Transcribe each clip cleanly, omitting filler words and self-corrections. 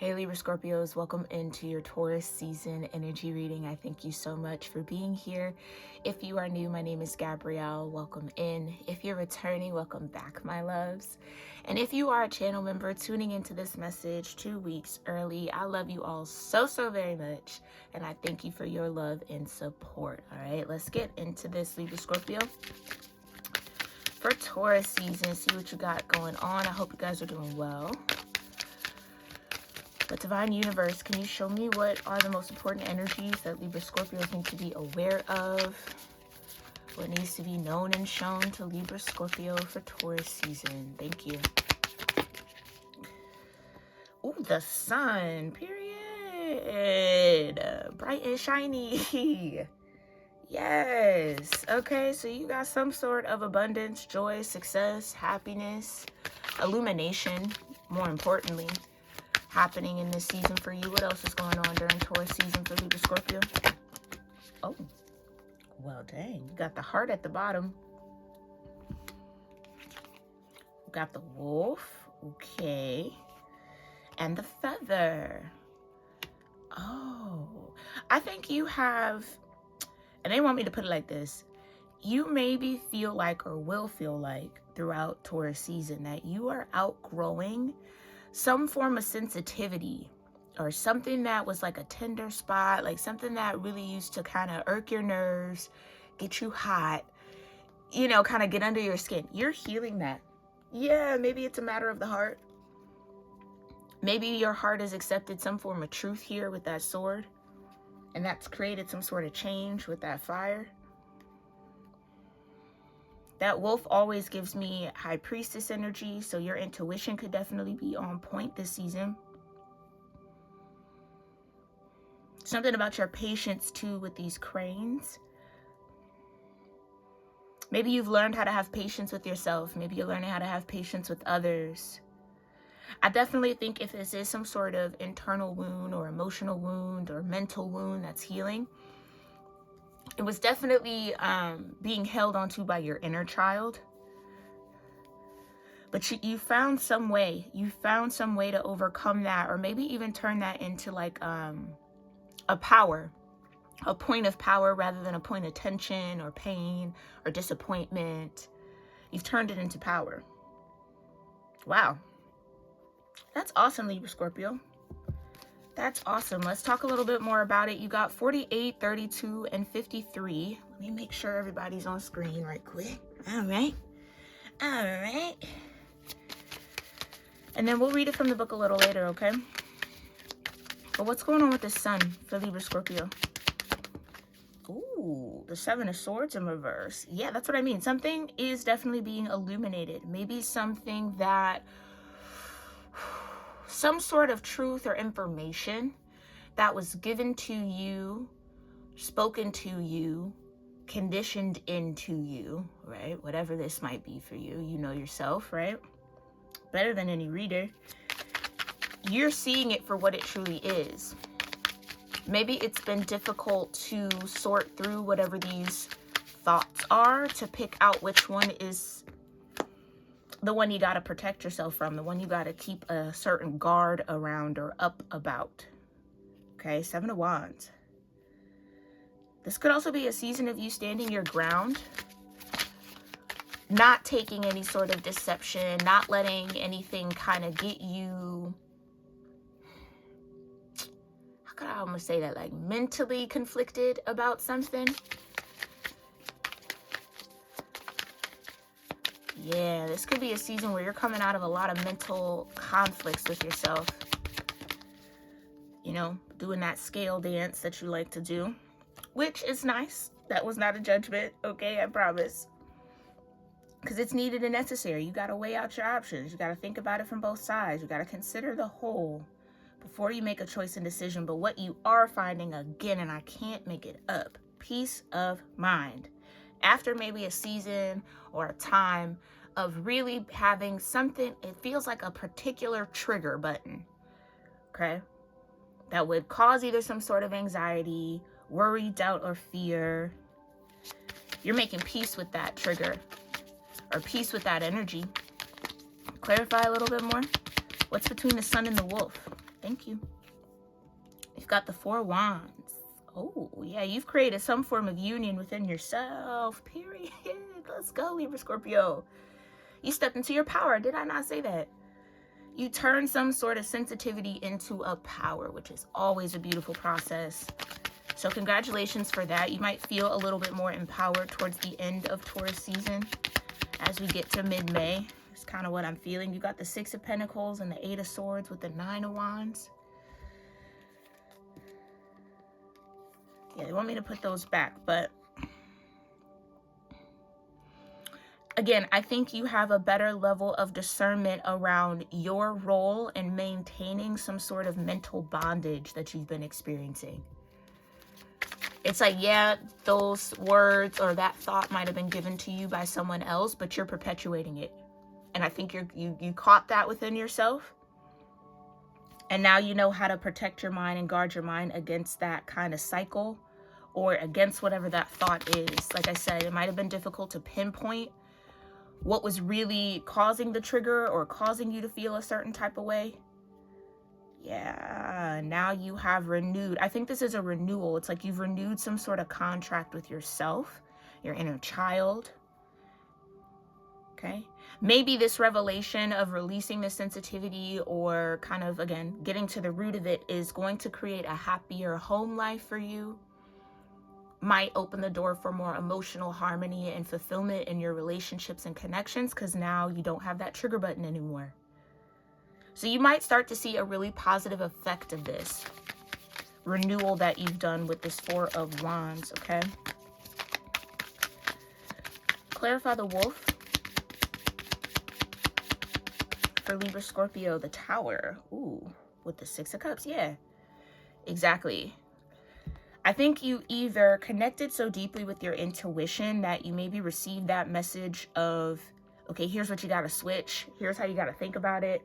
Hey Libra-Scorpios, welcome into your Taurus season energy reading. I thank you so much for being here. If you are new, my name is Gabrielle. Welcome in. If you're returning, welcome back, my loves. And if you are a channel member tuning into this message 2 weeks early, I love you all so very much. And I thank you for your love and support. All right, let's get into this, Libra-Scorpio. For Taurus season, see what you got going on. I hope you guys are doing well. But Divine Universe, can you show me what are the most important energies that Libra Scorpios need to be aware of? What needs to be known and shown to Libra Scorpio for Taurus season? Thank you. Ooh, the sun, period. Bright and shiny. Yes. Okay, so you got some sort of abundance, joy, success, happiness, illumination, more importantly, happening in this season for you. What else is going on during Taurus season for Libra Scorpio? Oh, well, dang. You got the heart at the bottom. You got the wolf. Okay. And the feather. Oh, I think you have, and they want me to put it like this. You maybe feel like, or will feel like throughout Taurus season, that you are outgrowing some form of sensitivity or something that was like a tender spot, like something that really used to kind of irk your nerves, get you hot, you know, kind of get under your skin. You're healing that. Yeah, maybe it's a matter of the heart. Maybe your heart has accepted some form of truth here with that sword, and that's created some sort of change with that fire. That wolf always gives me high priestess energy, so your intuition could definitely be on point this season. Something about your patience too with these cranes. Maybe you've learned how to have patience with yourself. Maybe you're learning how to have patience with others. I definitely think if this is some sort of internal wound or emotional wound or mental wound that's healing, it was definitely being held onto by your inner child. But you found some way. You found some way to overcome that, or maybe even turn that into like a power, a point of power rather than a point of tension or pain or disappointment. You've turned it into power. Wow. That's awesome, Libra Scorpio. That's awesome. Let's talk a little bit more about it. You got 48, 32, and 53. Let me make sure everybody's on screen right quick. All right. All right. And then we'll read it from the book a little later, okay? But what's going on with the sun for Libra Scorpio? Ooh, the 7 of Swords in reverse. Yeah, that's what I mean. Something is definitely being illuminated. Maybe something that, some sort of truth or information that was given to you, spoken to you, conditioned into you, right? Whatever this might be for you, you know yourself, right? Better than any reader. You're seeing it for what it truly is. Maybe it's been difficult to sort through whatever these thoughts are to pick out which one is the one you got to protect yourself from, the one you got to keep a certain guard around or up about. Okay, 7 of Wands. This could also be a season of you standing your ground, not taking any sort of deception, not letting anything kind of get you, how could I almost say that, like mentally conflicted about something. Yeah, this could be a season where you're coming out of a lot of mental conflicts with yourself. You know, doing that scale dance that you like to do, which is nice. That was not a judgment, okay? I promise. Because it's needed and necessary. You got to weigh out your options. You got to think about it from both sides. You got to consider the whole before you make a choice and decision. But what you are finding, again, and I can't make it up, peace of mind. After maybe a season or a time of really having something, it feels like a particular trigger button, okay? That would cause either some sort of anxiety, worry, doubt, or fear. You're making peace with that trigger or peace with that energy. Clarify a little bit more. What's between the sun and the wolf? Thank you. You've got the 4 wands. Oh, yeah, you've created some form of union within yourself, period. Let's go, Libra-Scorpio. You stepped into your power. Did I not say that? You turn some sort of sensitivity into a power, which is always a beautiful process. So congratulations for that. You might feel a little bit more empowered towards the end of Taurus season as we get to mid-May. It's kind of what I'm feeling. You got the 6 of Pentacles and the 8 of Swords with the 9 of Wands. Yeah, they want me to put those back, but again, I think you have a better level of discernment around your role in maintaining some sort of mental bondage that you've been experiencing. It's like, yeah, those words or that thought might have been given to you by someone else, but you're perpetuating it. And I think you caught that within yourself. And now you know how to protect your mind and guard your mind against that kind of cycle or against whatever that thought is. Like I said, it might have been difficult to pinpoint what was really causing the trigger or causing you to feel a certain type of way. Yeah, now you have renewed. I think this is a renewal. It's like you've renewed some sort of contract with yourself, your inner child. Okay. Maybe this revelation of releasing the sensitivity or kind of, again, getting to the root of it is going to create a happier home life for you. Might open the door for more emotional harmony and fulfillment in your relationships and connections because now you don't have that trigger button anymore. So you might start to see a really positive effect of this renewal that you've done with this 4 of Wands, okay? Clarify the Wolf for Libra Scorpio, the Tower. Ooh, with the 6 of Cups, yeah, exactly. I think you either connected so deeply with your intuition that you maybe received that message of, okay, here's what you got to switch. Here's how you got to think about it.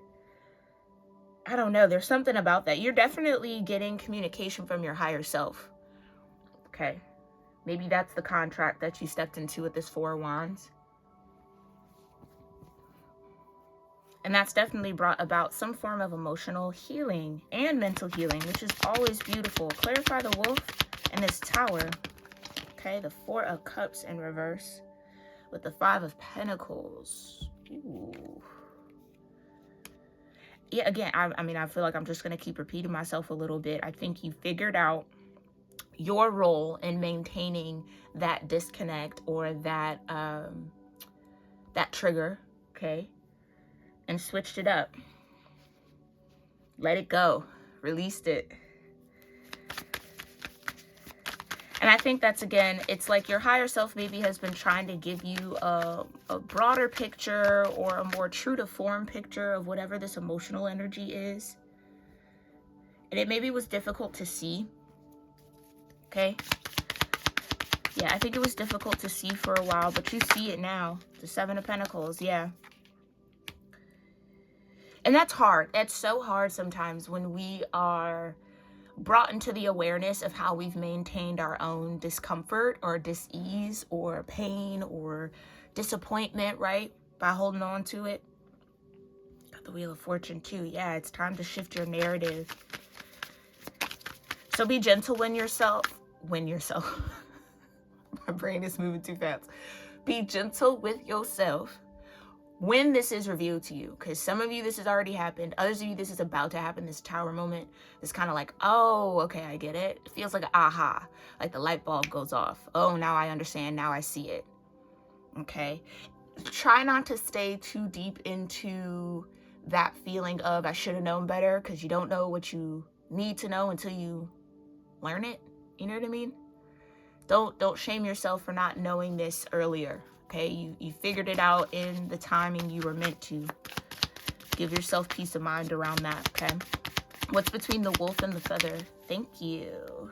I don't know. There's something about that. You're definitely getting communication from your higher self. Okay. Maybe that's the contract that you stepped into with this 4 of Wands. And that's definitely brought about some form of emotional healing and mental healing, which is always beautiful. Clarify the Wolf and this Tower. Okay, the 4 of Cups in reverse with the 5 of Pentacles. Ooh. Yeah, again, I mean, I feel like I'm just going to keep repeating myself a little bit. I think you figured out your role in maintaining that disconnect or that that trigger, okay, and switched it up. Let it go. Released it. And I think that's, again, it's like your higher self maybe has been trying to give you a broader picture or a more true to form picture of whatever this emotional energy is. And it maybe was difficult to see. Okay. Yeah, I think it was difficult to see for a while, but you see it now. The 7 of Pentacles, yeah. And that's hard. It's so hard sometimes when we are brought into the awareness of how we've maintained our own discomfort or dis-ease or pain or disappointment, right? By holding on to it. Got the Wheel of Fortune too. Yeah, it's time to shift your narrative. So be gentle when yourself. My brain is moving too fast. Be gentle with yourself when this is revealed to you, because some of you this has already happened, others of you this is about to happen. This Tower moment is kind of like, oh, okay, I get it. It feels like an aha, like the light bulb goes off. Oh, now I understand, now I see it. Okay, try not to stay too deep into that feeling of I should have known better, because you don't know what you need to know until you learn it. You know what I mean? Don't shame yourself for not knowing this earlier. Okay, you figured it out in the timing you were meant to. Give yourself peace of mind around that, okay? What's between the Wolf and the Feather? Thank you.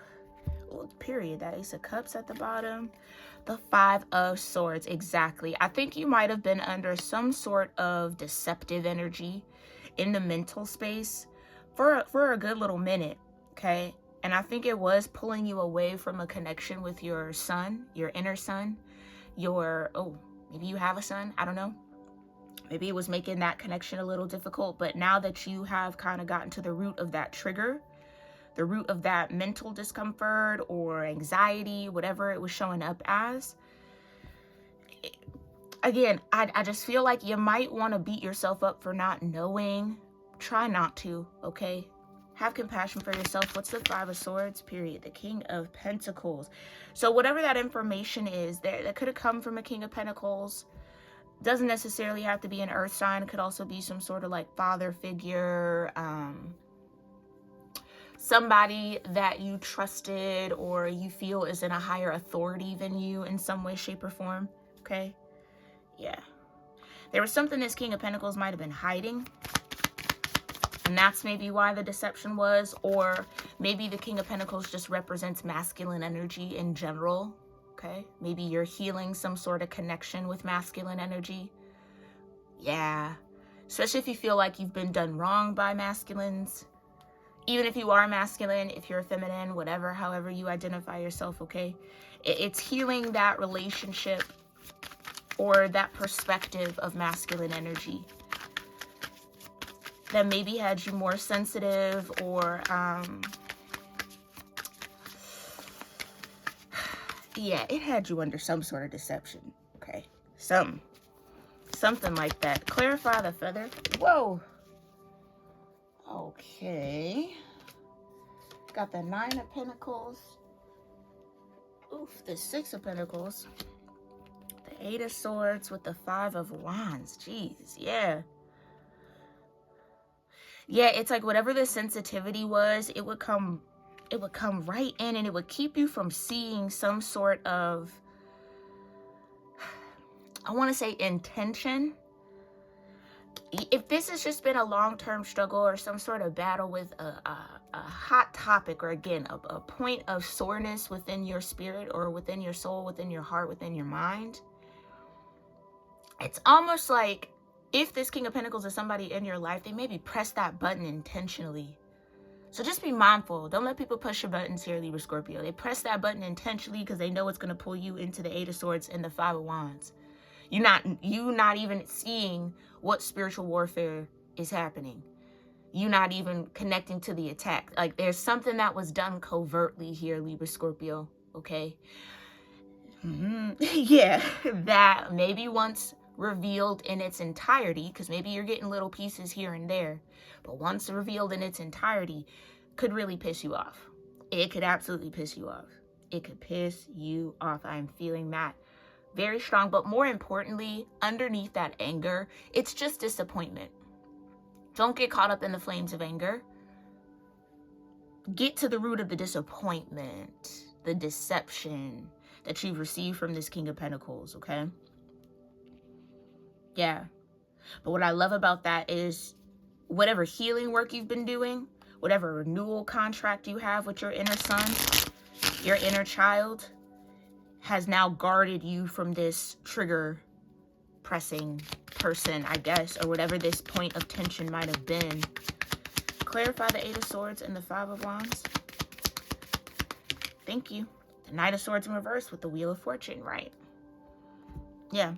Oh, period. That Ace of Cups at the bottom. The 5 of Swords, exactly. I think you might have been under some sort of deceptive energy in the mental space for a good little minute, okay? And I think it was pulling you away from a connection with your son, your inner son. Maybe you have a son, I don't know. Maybe it was making that connection a little difficult, but now that you have kind of gotten to the root of that trigger, the root of that mental discomfort or anxiety, whatever it was showing up as, again, I just feel like you might want to beat yourself up for not knowing. Try not to, okay? Have compassion for yourself. What's the Five of Swords? Period. The King of Pentacles. So whatever that information is, that could have come from a King of Pentacles. Doesn't necessarily have to be an earth sign. It could also be some sort of like father figure, somebody that you trusted or you feel is in a higher authority than you in some way, shape, or form. Okay? Yeah. There was something this King of Pentacles might have been hiding. And that's maybe why the deception was. Or maybe the King of Pentacles just represents masculine energy in general. Okay? Maybe you're healing some sort of connection with masculine energy. Yeah. Especially if you feel like you've been done wrong by masculines. Even if you are masculine, if you're feminine, whatever, however you identify yourself, okay? It's healing that relationship or that perspective of masculine energy that maybe had you more sensitive or, yeah, it had you under some sort of deception, okay? Something like that. Clarify the feather. Whoa. Okay. Got the Nine of Pentacles. Oof, the Six of Pentacles. The Eight of Swords with the Five of Wands. Jeez, yeah. Yeah, it's like whatever the sensitivity was, it would come right in, and it would keep you from seeing some sort of, I want to say, intention. If this has just been a long-term struggle or some sort of battle with a hot topic, or again, a point of soreness within your spirit or within your soul, within your heart, within your mind, it's almost like if this King of Pentacles is somebody in your life, they maybe press that button intentionally. So just be mindful. Don't let people push your buttons here, Libra Scorpio. They press that button intentionally because they know it's going to pull you into the Eight of Swords and the Five of Wands. You not even seeing what spiritual warfare is happening. You not even connecting to the attack. Like there's something that was done covertly here, Libra Scorpio. Okay. Yeah, that maybe once revealed in its entirety, because maybe you're getting little pieces here and there, but once revealed in its entirety, could really piss you off. It could absolutely piss you off. It could piss you off. I'm feeling that very strong, but more importantly, underneath that anger, it's just disappointment. Don't get caught up in the flames of anger. Get to the root of the disappointment, the deception that you've received from this King of Pentacles, okay? Yeah. But what I love about that is whatever healing work you've been doing, whatever renewal contract you have with your inner son, your inner child, has now guarded you from this trigger pressing person, I guess, or whatever this point of tension might have been. Clarify the Eight of Swords and the Five of Wands. Thank you. The Knight of Swords in reverse with the Wheel of Fortune, right? Yeah.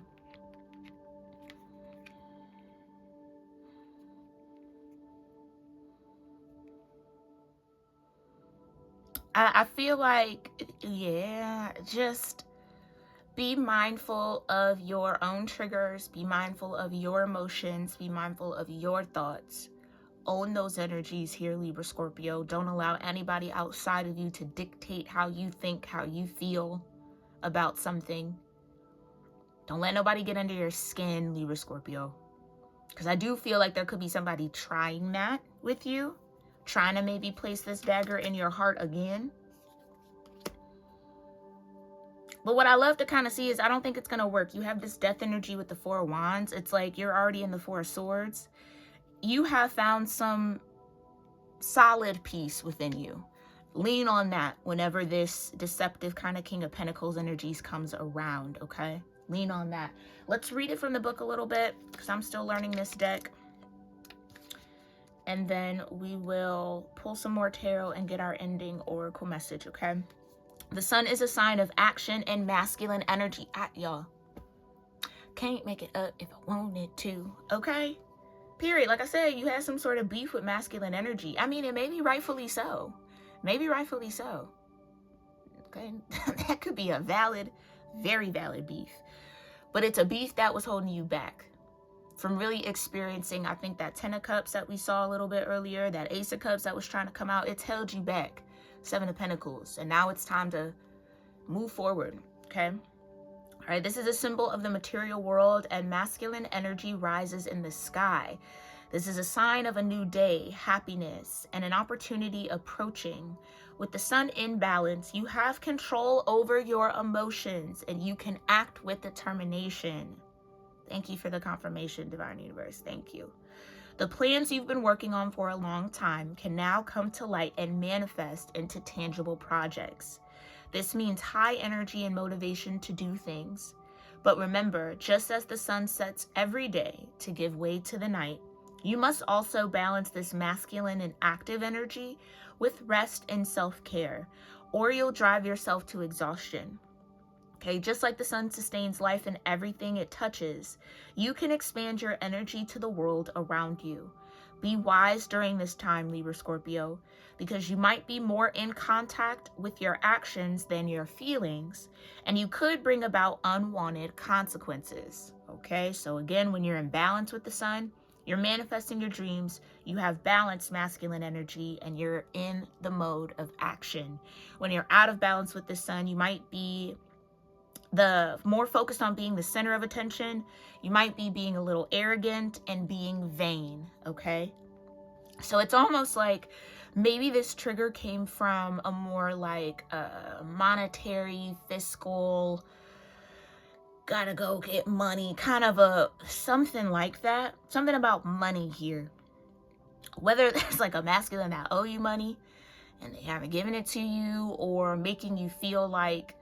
I feel like, yeah, just be mindful of your own triggers. Be mindful of your emotions. Be mindful of your thoughts. Own those energies here, Libra Scorpio. Don't allow anybody outside of you to dictate how you think, how you feel about something. Don't let nobody get under your skin, Libra Scorpio. Because I do feel like there could be somebody trying that with you. Trying to maybe place this dagger in your heart again. But what I love to kind of see is I don't think it's going to work. You have this death energy with the Four of Wands. It's like you're already in the Four of Swords. You have found some solid peace within you. Lean on that whenever this deceptive kind of King of Pentacles energies comes around, okay? Lean on that. Let's read it from the book a little bit because I'm still learning this deck. And then we will pull some more tarot and get our ending oracle message, okay? The sun is a sign of action and masculine energy. Y'all, can't make it up if I wanted to, okay? Period. Like I said, you had some sort of beef with masculine energy. I mean, and maybe rightfully so. Maybe rightfully so. Okay? That could be a valid, very valid beef. But it's a beef that was holding you back from really experiencing, I think, that 10 of Cups that we saw a little bit earlier, that Ace of Cups that was trying to come out. It's held you back. 7 of Pentacles. And now it's time to move forward, okay? All right, this is a symbol of the material world, and masculine energy rises in the sky. This is a sign of a new day, happiness, and an opportunity approaching. With the sun in balance, you have control over your emotions, and you can act with determination. Thank you for the confirmation, Divine Universe. Thank you. The plans you've been working on for a long time can now come to light and manifest into tangible projects. This means high energy and motivation to do things. But remember, just as the sun sets every day to give way to the night, you must also balance this masculine and active energy with rest and self-care, or you'll drive yourself to exhaustion. Okay, just like the sun sustains life in everything it touches, you can expand your energy to the world around you. Be wise during this time, Libra-Scorpio, because you might be more in contact with your actions than your feelings, and you could bring about unwanted consequences. Okay, so again, when you're in balance with the sun, you're manifesting your dreams, you have balanced masculine energy, and you're in the mode of action. When you're out of balance with the sun, you might be the more focused on being the center of attention. You might be being a little arrogant and being vain, okay? So it's almost like maybe this trigger came from a more like monetary, fiscal, gotta go get money, kind of a something like that. Something about money here. Whether there's like a masculine that owe you money and they haven't given it to you, or making you feel like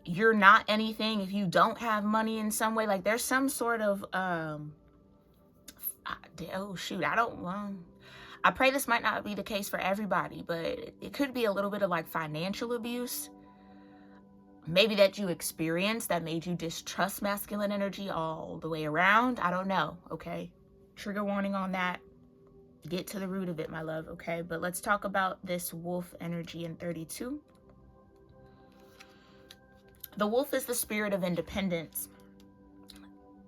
you're not anything if you don't have money in some way. Like there's some sort of oh shoot, I pray this might not be the case for everybody, but it could be a little bit of like financial abuse maybe that you experienced that made you distrust masculine energy all the way around. I don't know, okay? Trigger warning on that. Get to the root of it, my love, okay? But let's talk about this wolf energy in 32. The wolf is the spirit of independence.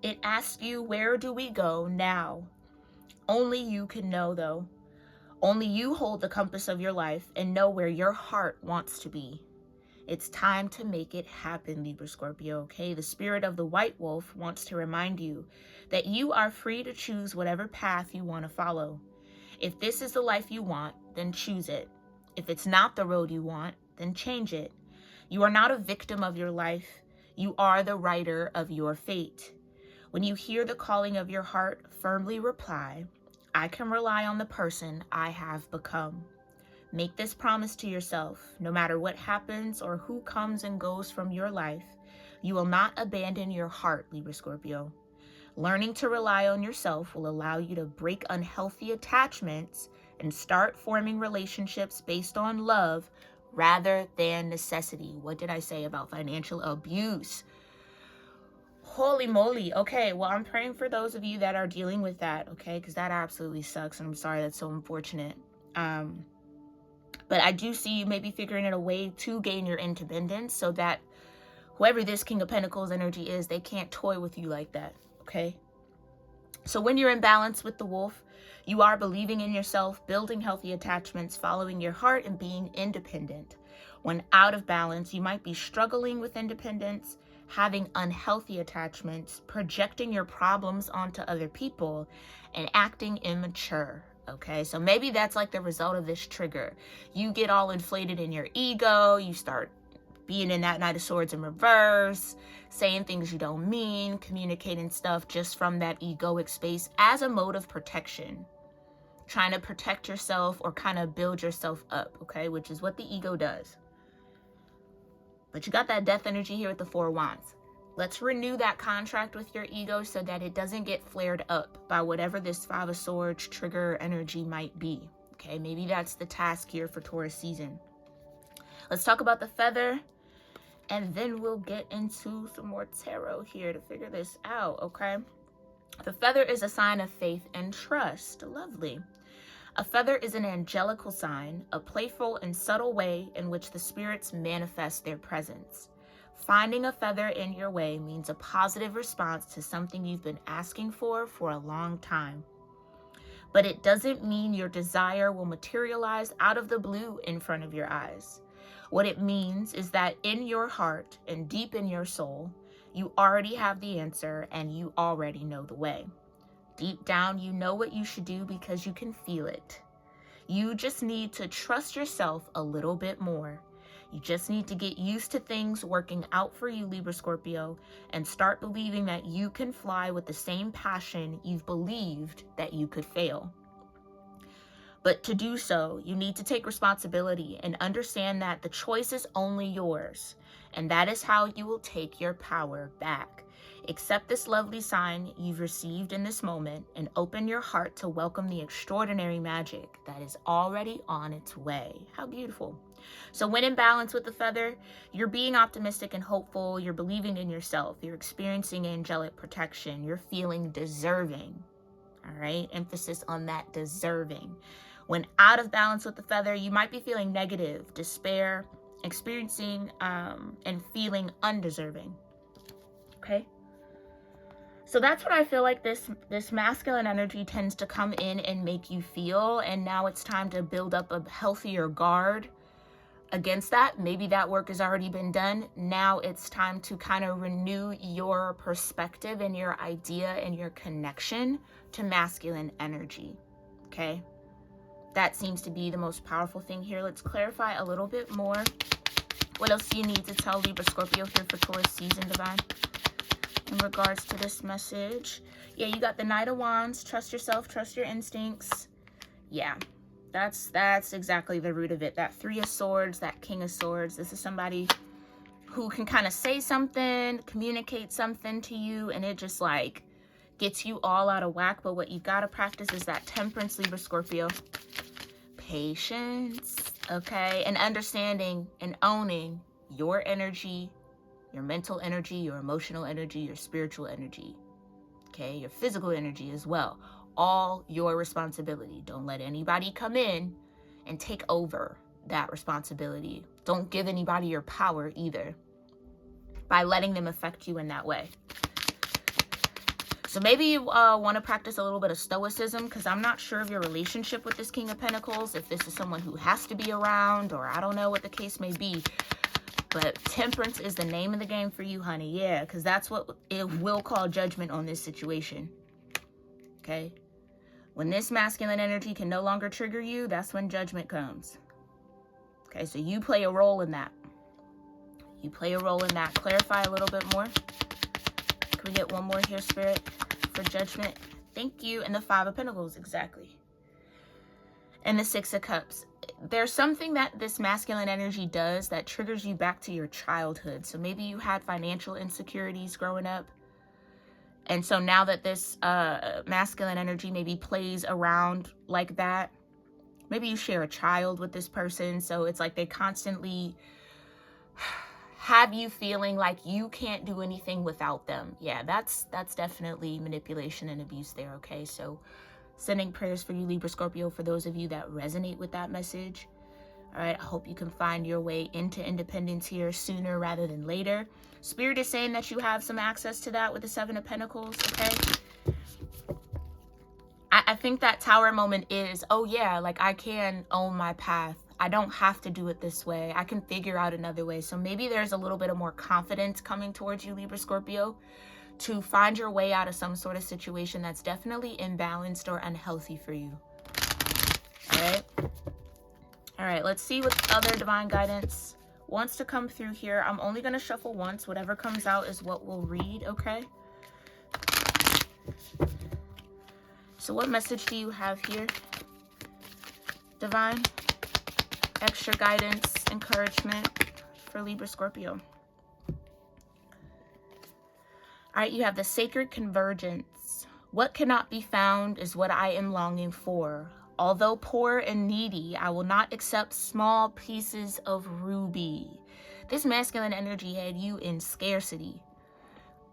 It asks you, where do we go now? Only you can know, though. Only you hold the compass of your life and know where your heart wants to be. It's time to make it happen, Libra-Scorpio, okay? The spirit of the white wolf wants to remind you that you are free to choose whatever path you want to follow. If this is the life you want, then choose it. If it's not the road you want, then change it. You are not a victim of your life. You are the writer of your fate. When you hear the calling of your heart, firmly reply, I can rely on the person I have become. Make this promise to yourself. No matter what happens or who comes and goes from your life, you will not abandon your heart, Libra-Scorpio. Learning to rely on yourself will allow you to break unhealthy attachments and start forming relationships based on love rather than necessity. What did I say about financial abuse? Holy moly. Okay, well, I'm praying for those of you that are dealing with that, okay? Because that absolutely sucks, and I'm sorry, that's so unfortunate. But I do see you maybe figuring out a way to gain your independence so that whoever this King of Pentacles energy is, they can't toy with you like that, okay? So when you're in balance with the wolf, you are believing in yourself, building healthy attachments, following your heart, and being independent. When out of balance, you might be struggling with independence, having unhealthy attachments, projecting your problems onto other people, and acting immature. Okay, so maybe that's like the result of this trigger. You get all inflated in your ego, you start being in that Knight of Swords in reverse, saying things you don't mean, communicating stuff just from that egoic space as a mode of protection. Trying to protect yourself or kind of build yourself up, okay, which is what the ego does. But you got that death energy here with the Four of Wands. Let's renew that contract with your ego so that it doesn't get flared up by whatever this Five of Swords trigger energy might be. Okay, maybe that's the task here for Taurus season. Let's talk about the feather And then we'll get into some more tarot here to figure this out, okay? The feather is a sign of faith and trust. Lovely. A feather is an angelical sign, a playful and subtle way in which the spirits manifest their presence. Finding a feather in your way means a positive response to something you've been asking for a long time. But it doesn't mean your desire will materialize out of the blue in front of your eyes. What it means is that in your heart and deep in your soul, you already have the answer and you already know the way. Deep down, you know what you should do because you can feel it. You just need to trust yourself a little bit more. You just need to get used to things working out for you, Libra-Scorpio, and start believing that you can fly with the same passion you've believed that you could fail. But to do so, you need to take responsibility and understand that the choice is only yours, and that is how you will take your power back. Accept this lovely sign you've received in this moment and open your heart to welcome the extraordinary magic that is already on its way. How beautiful. So when in balance with the feather, you're being optimistic and hopeful, you're believing in yourself, you're experiencing angelic protection, you're feeling deserving. All right, emphasis on that deserving. When out of balance with the feather, you might be feeling negative, despair, experiencing and feeling undeserving. Okay? So that's what I feel like this masculine energy tends to come in and make you feel, and now it's time to build up a healthier guard against that. Maybe that work has already been done. Now it's time to kind of renew your perspective and your idea and your connection to masculine energy, okay? That seems to be the most powerful thing here. Let's clarify a little bit more. What else do you need to tell Libra-Scorpio here for Taurus season, Divine, in regards to this message? Yeah, you got the Knight of Wands. Trust yourself, trust your instincts. Yeah, that's exactly the root of it. That Three of Swords, that King of Swords. This is somebody who can kind of say something, communicate something to you, and it just like gets you all out of whack. But what you got to practice is that temperance, Libra-Scorpio. Patience, okay? And understanding and owning your energy, your mental energy, your emotional energy, your spiritual energy, okay? Your physical energy as well. All your responsibility. Don't let anybody come in and take over that responsibility. Don't give anybody your power either by letting them affect you in that way. So maybe you want to practice a little bit of stoicism, because I'm not sure of your relationship with this King of Pentacles, if this is someone who has to be around, or I don't know what the case may be. But temperance is the name of the game for you, honey. Yeah, because that's what it will call judgment on this situation. Okay? When this masculine energy can no longer trigger you, that's when judgment comes. Okay, so you play a role in that. You play a role in that. Clarify a little bit more. Can we get one more here, Spirit, for judgment? Thank you. And the Five of Pentacles, exactly. And the Six of Cups. There's something that this masculine energy does that triggers you back to your childhood. So maybe you had financial insecurities growing up. And so now that this masculine energy maybe plays around like that, maybe you share a child with this person. So it's like they constantly have you feeling like you can't do anything without them. Yeah, that's definitely manipulation and abuse there, okay? So sending prayers for you, Libra-Scorpio, for those of you that resonate with that message. All right, I hope you can find your way into independence here sooner rather than later. Spirit is saying that you have some access to that with the Seven of Pentacles, okay? I think that Tower moment is, oh yeah, like I can own my path. I don't have to do it this way. I can figure out another way. So maybe there's a little bit of more confidence coming towards you, Libra-Scorpio, to find your way out of some sort of situation that's definitely imbalanced or unhealthy for you. All right? All right, let's see what other divine guidance wants to come through here. I'm only going to shuffle once. Whatever comes out is what we'll read, okay? So what message do you have here, divine? Extra guidance, encouragement for Libra-Scorpio. All right, you have the Sacred Convergence. What cannot be found is what I am longing for. Although poor and needy, I will not accept small pieces of ruby. This masculine energy had you in scarcity.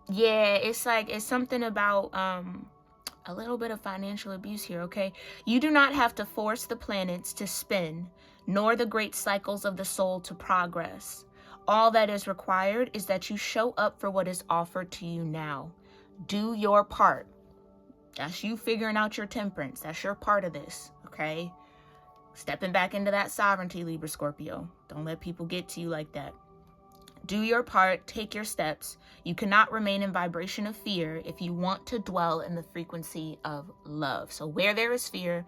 Yeah, it's like, it's something about a little bit of financial abuse here, okay? You do not have to force the planets to spin, nor the great cycles of the soul to progress. All that is required is that you show up for what is offered to you now. Do your part. That's you figuring out your temperance. That's your part of this, okay? Stepping back into that sovereignty, Libra-Scorpio. Don't let people get to you like that. Do your part, take your steps. You cannot remain in vibration of fear if you want to dwell in the frequency of love. So where there is fear,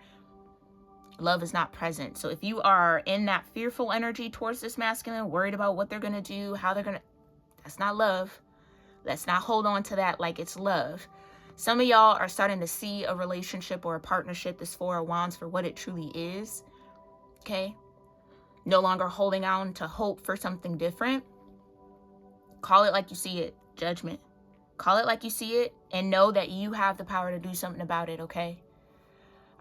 love is not present. So if you are in that fearful energy towards this masculine, worried about what they're going to do, how they're going to, that's not love. Let's not hold on to that like it's love. Some of y'all are starting to see a relationship or a partnership, this Four of Wands, for what it truly is. Okay? No longer holding on to hope for something different. Call it like you see it. Judgment. Call it like you see it and know that you have the power to do something about it, okay?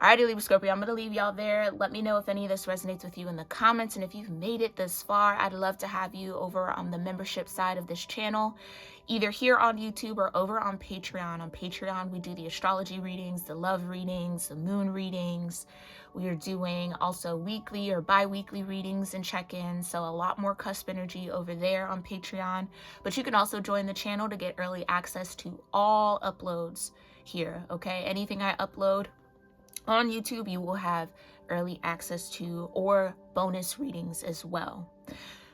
Alrighty, Libra Scorpio, I'm going to leave y'all there. Let me know if any of this resonates with you in the comments. And if you've made it this far, I'd love to have you over on the membership side of this channel, either here on YouTube or over on Patreon. On Patreon, we do the astrology readings, the love readings, the moon readings. We are doing also weekly or bi-weekly readings and check-ins. So a lot more cusp energy over there on Patreon. But you can also join the channel to get early access to all uploads here, okay? Anything I upload on YouTube, you will have early access to, or bonus readings as well.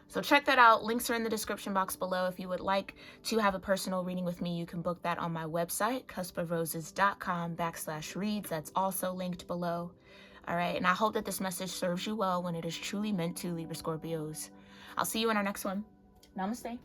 So check that out. Links are in the description box below. If you would like to have a personal reading with me, you can book that on my website, cuspofroses.com/reads. That's also linked below. All right, and I hope that this message serves you well when it is truly meant to, Libra Scorpios. I'll see you in our next one. Namaste.